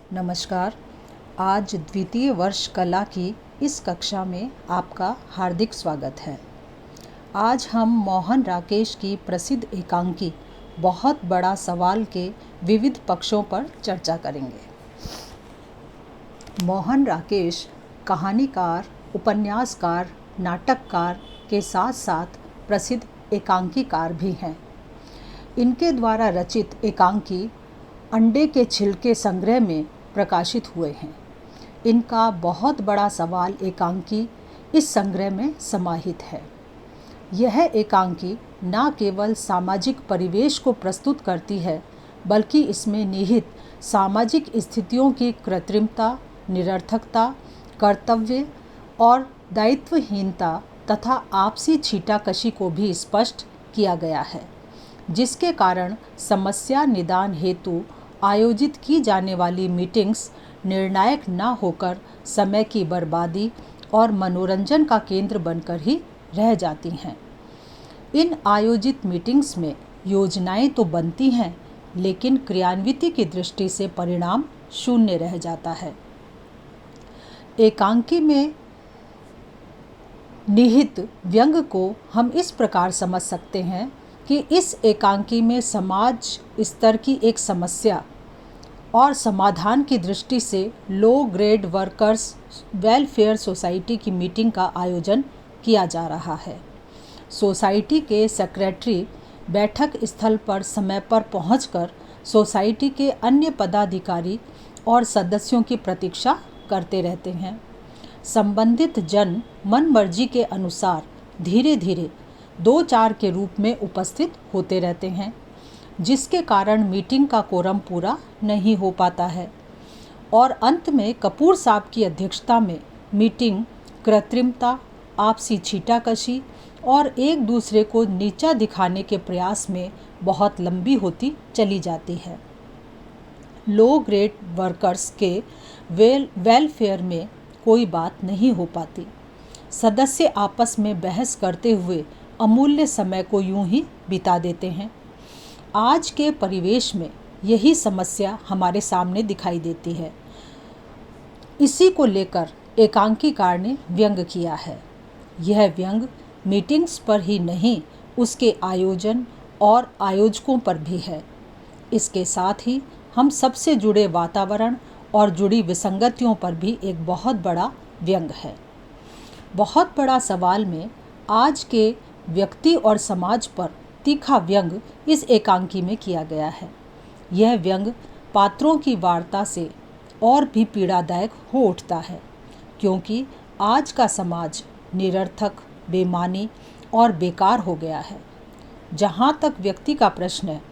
नमस्कार। आज द्वितीय वर्ष कला की इस कक्षा में आपका हार्दिक स्वागत है। आज हम मोहन राकेश की प्रसिद्ध एकांकी बहुत बड़ा सवाल के विविध पक्षों पर चर्चा करेंगे। मोहन राकेश कहानीकार, उपन्यासकार, नाटककार के साथ साथ प्रसिद्ध एकांकीकार भी हैं। इनके द्वारा रचित एकांकी अंडे के छिलके संग्रह में प्रकाशित हुए हैं। इनका बहुत बड़ा सवाल एकांकी इस संग्रह में समाहित है। यह एकांकी न केवल सामाजिक परिवेश को प्रस्तुत करती है, बल्कि इसमें निहित सामाजिक स्थितियों की कृत्रिमता, निरर्थकता, कर्तव्य और दायित्वहीनता तथा आपसी छीटाकशी को भी स्पष्ट किया गया है, जिसके कारण समस्या निदान हेतु आयोजित की जाने वाली मीटिंग्स निर्णायक न होकर समय की बर्बादी और मनोरंजन का केंद्र बनकर ही रह जाती हैं। इन आयोजित मीटिंग्स में योजनाएं तो बनती हैं, लेकिन क्रियान्विति की दृष्टि से परिणाम शून्य रह जाता है। एकांकी में निहित व्यंग को हम इस प्रकार समझ सकते हैं कि इस एकांकी में समाज स्तर की एक समस्या और समाधान की दृष्टि से low grade workers welfare society की मीटिंग का आयोजन किया जा रहा है। सोसाइटी के सेक्रेटरी बैठक स्थल पर समय पर पहुंचकर सोसाइटी के अन्य पदाधिकारी और सदस्यों की प्रतीक्षा करते रहते हैं। संबंधित जन मन मर्जी के अनुसार धीरे धीरे 2-4 के रूप में उपस्थित होते रहते हैं, जिसके कारण मीटिंग का कोरम पूरा नहीं हो पाता है और अंत में कपूर साहब की अध्यक्षता में मीटिंग कृत्रिमता, आपसी छीटाकशी और एक दूसरे को नीचा दिखाने के प्रयास में बहुत लंबी होती चली जाती है। लो ग्रेड वर्कर्स के वेलफेयर में कोई बात नहीं हो पाती। सदस्य आपस में बहस करते हुए अमूल्य समय को यूं ही बिता देते हैं। आज के परिवेश में यही समस्या हमारे सामने दिखाई देती है। इसी को लेकर एकांकीकार ने व्यंग किया है। यह व्यंग मीटिंग्स पर ही नहीं, उसके आयोजन और आयोजकों पर भी है। इसके साथ ही हम सबसे जुड़े वातावरण और जुड़ी विसंगतियों पर भी एक बहुत बड़ा व्यंग है। बहुत बड़ा सवाल में आज के व्यक्ति और समाज पर तीखा व्यंग इस एकांकी में किया गया है। यह व्यंग पात्रों की वार्ता से और भी पीड़ादायक हो उठता है, क्योंकि आज का समाज निरर्थक, बेमानी और बेकार हो गया है। जहाँ तक व्यक्ति का प्रश्न है,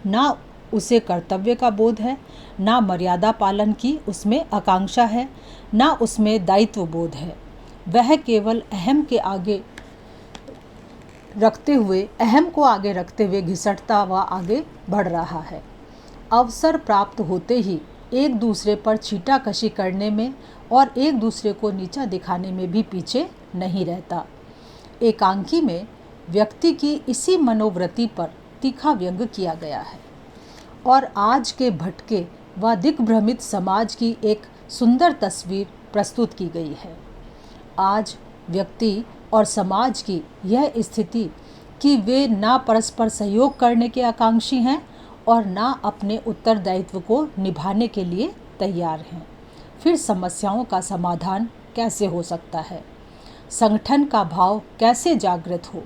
ना उसे कर्तव्य का बोध है, ना मर्यादा पालन की उसमें आकांक्षा है, ना उसमें दायित्व बोध है। वह केवल अहम को आगे रखते हुए घिसटता हुआ आगे बढ़ रहा है। अवसर प्राप्त होते ही एक दूसरे पर छीटाकशी करने में और एक दूसरे को नीचा दिखाने में भी पीछे नहीं रहता। एकांकी में व्यक्ति की इसी मनोवृत्ति पर तीखा व्यंग किया गया है और आज के भटके व दिग्भ्रमित समाज की एक सुंदर तस्वीर प्रस्तुत की गई है। आज व्यक्ति और समाज की यह स्थिति कि वे ना परस्पर सहयोग करने के आकांक्षी हैं और ना अपने उत्तरदायित्व को निभाने के लिए तैयार हैं। फिर समस्याओं का समाधान कैसे हो सकता है? संगठन का भाव कैसे जागृत हो?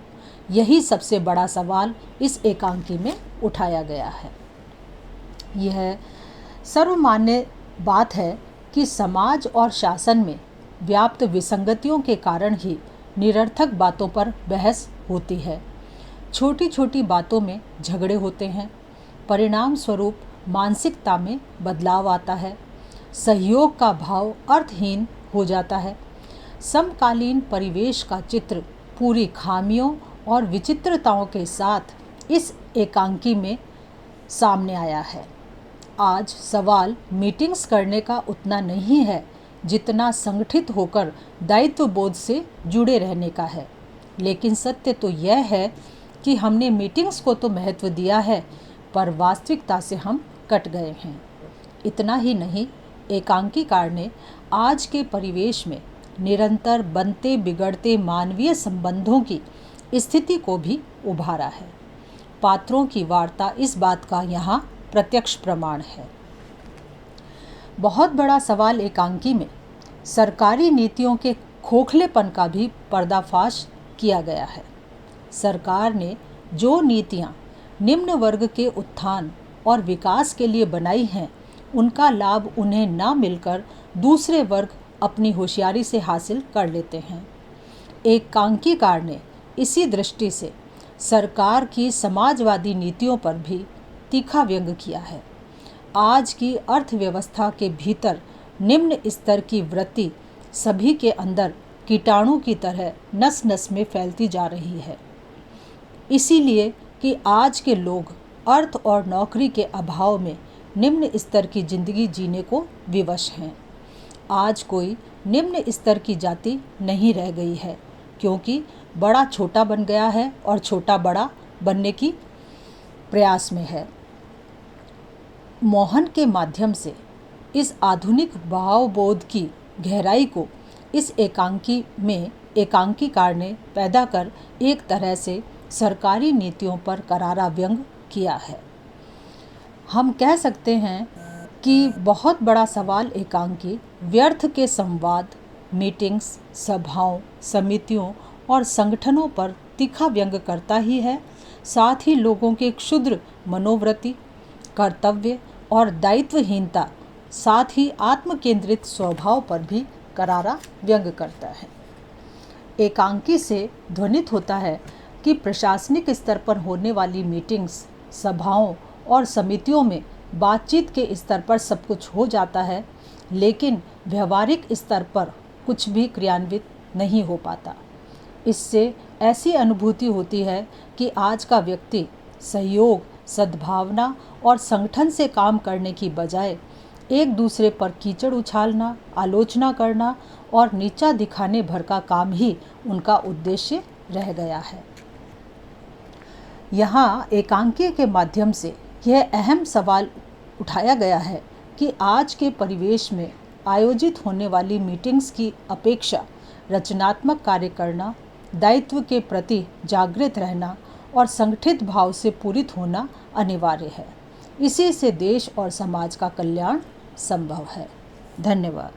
यही सबसे बड़ा सवाल इस एकांकी में उठाया गया है। यह सर्वमान्य बात है कि समाज और शासन में व्याप्त विसंगतियों के कारण ही निरर्थक बातों पर बहस होती है। छोटी छोटी बातों में झगड़े होते हैं। परिणाम स्वरूप मानसिकता में बदलाव आता है। सहयोग का भाव अर्थहीन हो जाता है। समकालीन परिवेश का चित्र पूरी खामियों और विचित्रताओं के साथ इस एकांकी में सामने आया है। आज सवाल मीटिंग्स करने का उतना नहीं है जितना संगठित होकर दायित्व बोध से जुड़े रहने का है। लेकिन सत्य तो यह है कि हमने मीटिंग्स को तो महत्व दिया है, पर वास्तविकता से हम कट गए हैं। इतना ही नहीं, एकांकीकार ने आज के परिवेश में निरंतर बनते बिगड़ते मानवीय संबंधों की स्थिति को भी उभारा है। पात्रों की वार्ता इस बात का यहाँ प्रत्यक्ष प्रमाण है। बहुत बड़ा सवाल एकांकी में सरकारी नीतियों के खोखलेपन का भी पर्दाफाश किया गया है। सरकार ने जो नीतियाँ निम्न वर्ग के उत्थान और विकास के लिए बनाई हैं, उनका लाभ उन्हें ना मिलकर दूसरे वर्ग अपनी होशियारी से हासिल कर लेते हैं। एकांकीकार ने इसी दृष्टि से सरकार की समाजवादी नीतियों पर भी तीखा व्यंग किया है। आज की अर्थव्यवस्था के भीतर निम्न स्तर की वृत्ति सभी के अंदर कीटाणु की तरह नस नस में फैलती जा रही है, इसीलिए कि आज के लोग अर्थ और नौकरी के अभाव में निम्न स्तर की जिंदगी जीने को विवश हैं। आज कोई निम्न स्तर की जाति नहीं रह गई है, क्योंकि बड़ा छोटा बन गया है और छोटा बड़ा बनने की प्रयास में है। मोहन के माध्यम से इस आधुनिक भावबोध की गहराई को इस एकांकीकार ने पैदा कर एक तरह से सरकारी नीतियों पर करारा व्यंग किया है। हम कह सकते हैं कि बहुत बड़ा सवाल एकांकी व्यर्थ के संवाद, मीटिंग्स, सभाओं, समितियों और संगठनों पर तीखा व्यंग करता ही है, साथ ही लोगों के क्षुद्र मनोवृत्ति, कर्तव्य और दायित्वहीनता, साथ ही आत्मकेंद्रित स्वभाव पर भी करारा व्यंग करता है। एकांकी से ध्वनित होता है कि प्रशासनिक स्तर पर होने वाली मीटिंग्स, सभाओं और समितियों में बातचीत के स्तर पर सब कुछ हो जाता है, लेकिन व्यवहारिक स्तर पर कुछ भी क्रियान्वित नहीं हो पाता। इससे ऐसी अनुभूति होती है कि आज का व्यक्ति सहयोग, सद्भावना और संगठन से काम करने की बजाय एक दूसरे पर कीचड़ उछालना, आलोचना करना और नीचा दिखाने भर का काम ही उनका उद्देश्य रह गया है। यहाँ एकांकी के माध्यम से यह अहम सवाल उठाया गया है कि आज के परिवेश में आयोजित होने वाली मीटिंग्स की अपेक्षा रचनात्मक कार्य करना, दायित्व के प्रति जागृत रहना और संगठित भाव से पूरित होना अनिवार्य है। इसी से देश और समाज का कल्याण संभव है। धन्यवाद।